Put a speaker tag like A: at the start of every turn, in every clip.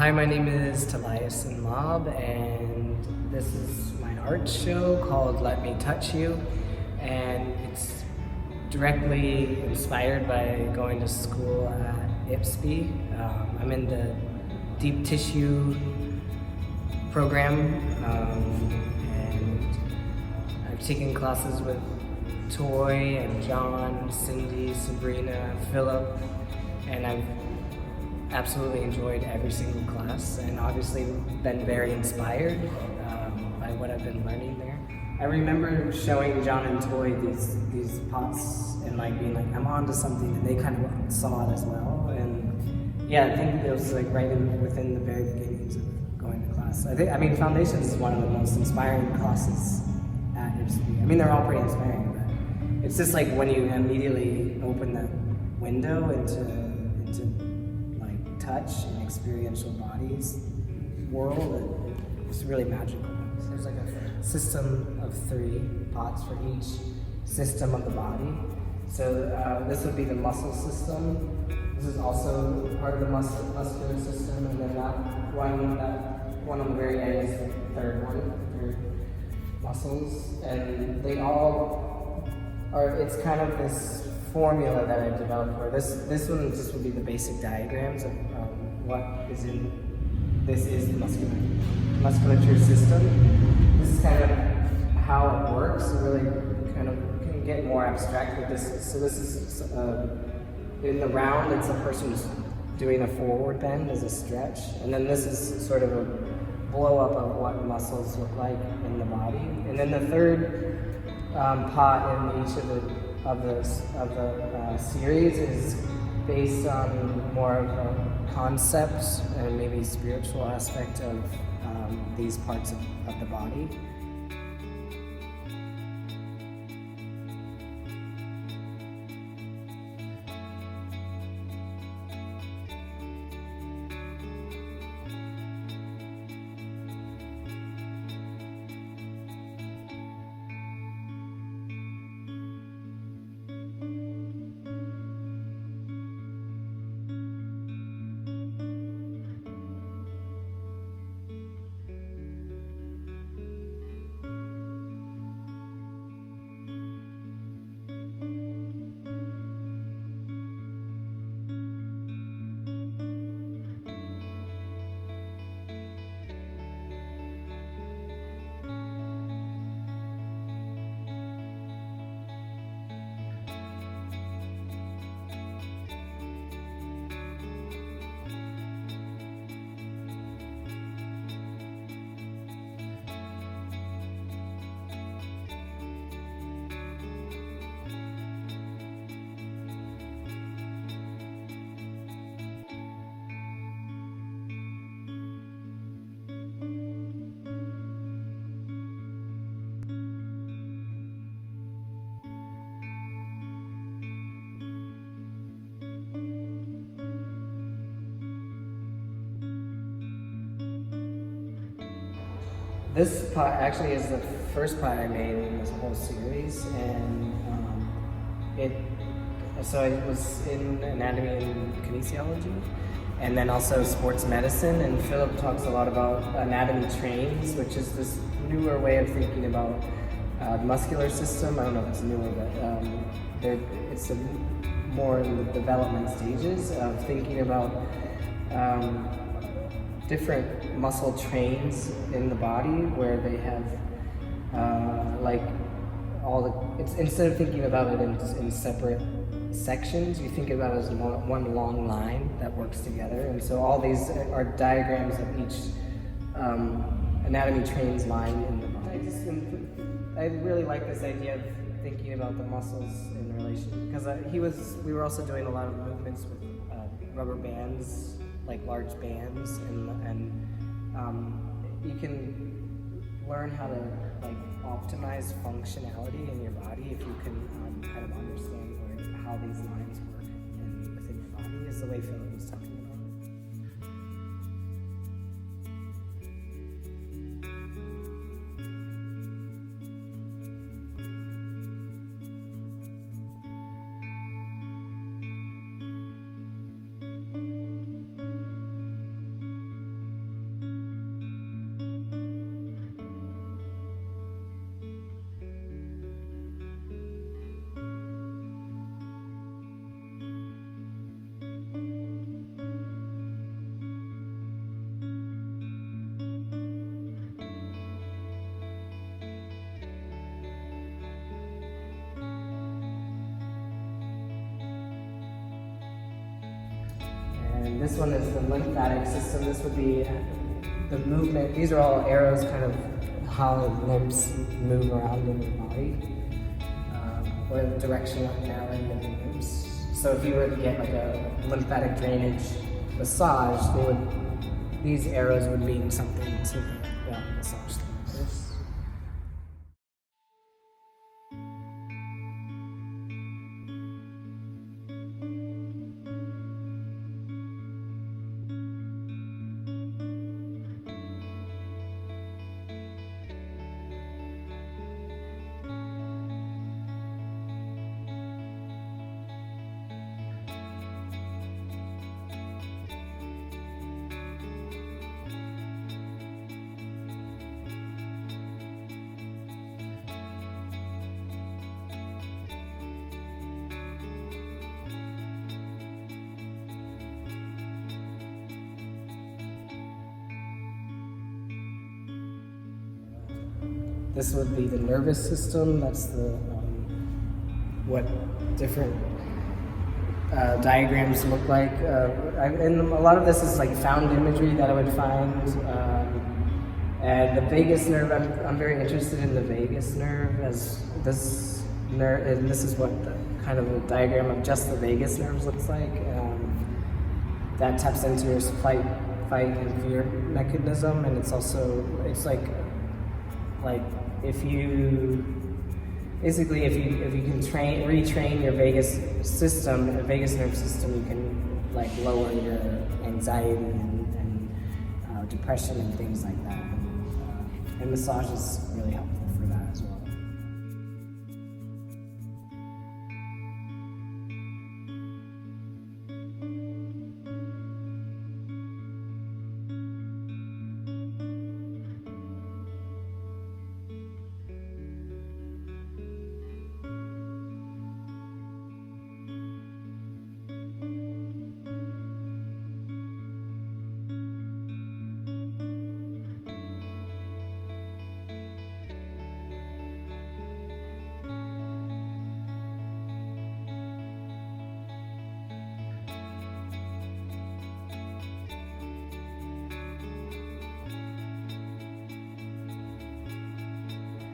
A: Hi, my name is Taliesin Laub, and this is my art show called Let Me Touch You, and it's directly inspired by going to school at IPSB. I'm in the deep tissue program, and I've taken classes with Toy and John, Cindy, Sabrina, Philip, and I've absolutely enjoyed every single class and obviously been very inspired by what I've been learning there. I remember showing John and Toy these pots and like being like, I'm onto something, and they kind of saw it as well. And yeah, I think it was like within the very beginnings of going to class. I mean, Foundations is one of the most inspiring classes at IPSB. I mean, they're all pretty inspiring, but it's just like when you immediately open that window into touch and experiential bodies world, it's really magical. There's like a system of 3 pots for each system of the body. So this would be the muscle system. This is also part of the muscular system, and then that one on the very end is the third muscles, and they all are. It's kind of this formula that I developed for this one. Just would be the basic diagrams of what is in. This is the musculature system. This is kind of how it works. It really kind of can get more abstract with this. So this is in the round. It's a person just doing a forward bend as a stretch, and then this is sort of a blow up of what muscles look like in the body. And then the third pot in each of the series is based on more of a concepts and maybe spiritual aspect of these parts of the body. This pot actually is the first pot I made in this whole series, and it was in anatomy and kinesiology, and then also sports medicine. And Philip talks a lot about anatomy trains, which is this newer way of thinking about the muscular system. I don't know if it's newer, but it's more in the development stages of thinking about different muscle trains in the body where they have instead of thinking about it in separate sections, you think about it as one long line that works together. And so all these are diagrams of each anatomy trains line in the body. I really like this idea of thinking about the muscles in relation, because we were also doing a lot of movements with rubber bands, like large bands, and you can learn how to like optimize functionality in your body if you can kind of understand how these lines work within your body, is the way Philip was talking about. And this one is the lymphatic system. This would be the movement. These are all arrows, kind of how limbs move around in the body, or the directionality of the limbs. So if you were to get like a lymphatic drainage massage, these arrows would mean something to the massage therapist. This would be the nervous system. That's the what different diagrams look like. And a lot of this is like found imagery that I would find. And the vagus nerve, I'm very interested in the vagus nerve as this nerve, and this is what the kind of a diagram of just the vagus nerves looks like. That taps into your fight, and fear mechanism, and it's also, it's like if you basically if you can retrain your vagus nerve system, you can like lower your anxiety and depression and things like that. And massage is really helpful for that as well.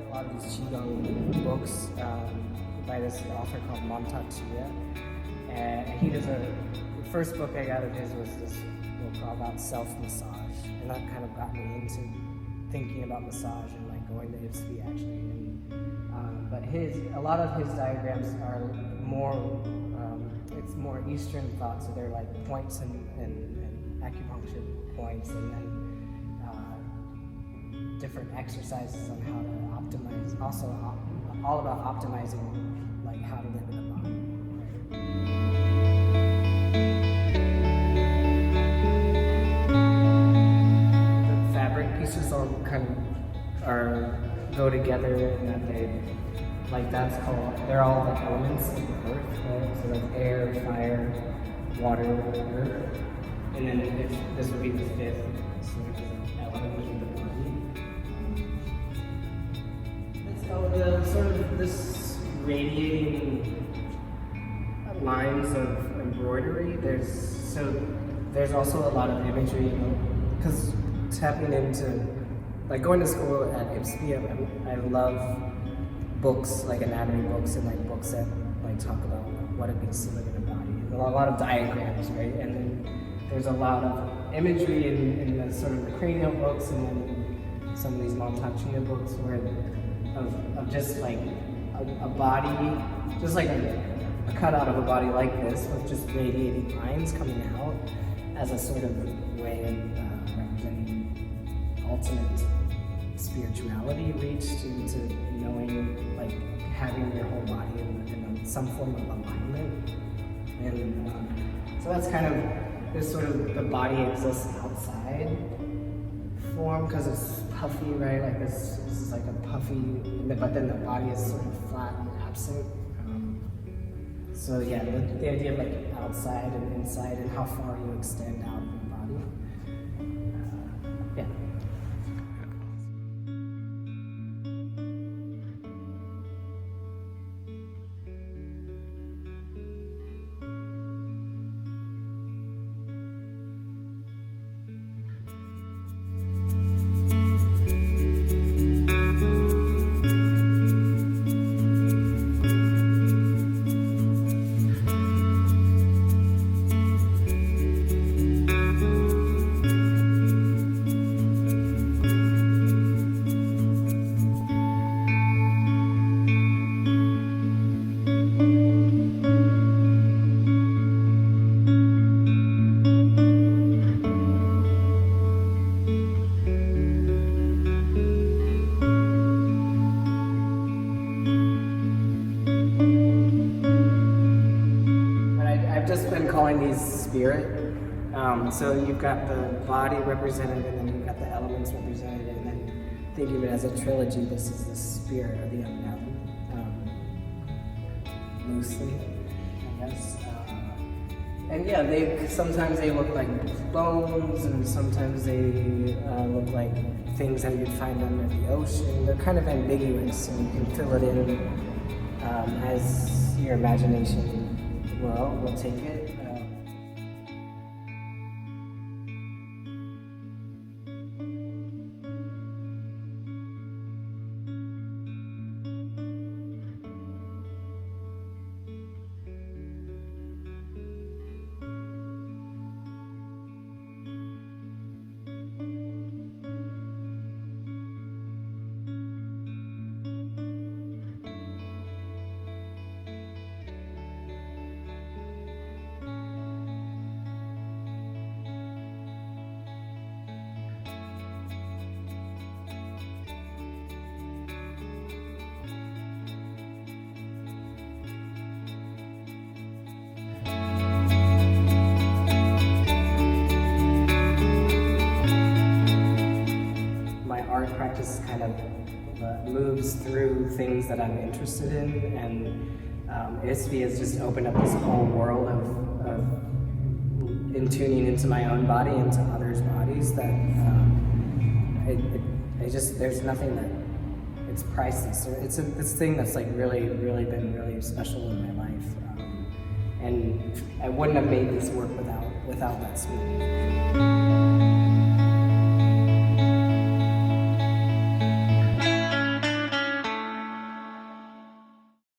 A: A lot of these qigong books by this author called Montatia, and he does the first book I got of his was this book all about self-massage, and that kind of got me into thinking about massage and like going to IPSB actually. And, but a lot of his diagrams are more, it's more Eastern thought, so they're like points and acupuncture points, and then different exercises on how to optimize, also all about optimizing like how to live in the body. The fabric pieces all kind of go together, and that they're all the elements of the earth, right? So that's air, fire, water, earth, and then this would be the fifth sort of element, which would be the body. Sort of this radiating lines of embroidery. There's also a lot of imagery, because tapping into, like going to school at IPSB, I love books, like anatomy books, and like books that like talk about what it means to live in a body. And a lot of diagrams, right? And then there's a lot of imagery in the sort of the cranial books, and then some of these Montatia books where of just like a body, just like a cutout of a body like this, with just radiating lines coming out as a sort of way of representing ultimate spirituality, reach to knowing, like having your whole body in some form of alignment. And so that's kind of this sort of the body exists outside form, because it's puffy, right? Like this is like a puffy, but then the body is sort of flat and absent. So yeah, the idea of like outside and inside, and how far you extend out of your body. Yeah. calling these spirit. So you've got the body represented, and then you've got the elements represented, and then think of it as a trilogy. This is the spirit of the unknown, loosely, I guess. And yeah, sometimes they look like bones, and sometimes they look like things that you'd find under the ocean. They're kind of ambiguous, and you can fill it in as your imagination will take it. Practice kind of moves through things that I'm interested in, and IPSB has just opened up this whole world of in tuning into my own body, into others' bodies, that there's nothing that, it's priceless. It's this thing that's like really been really special in my life, and I wouldn't have made this work without that smooth.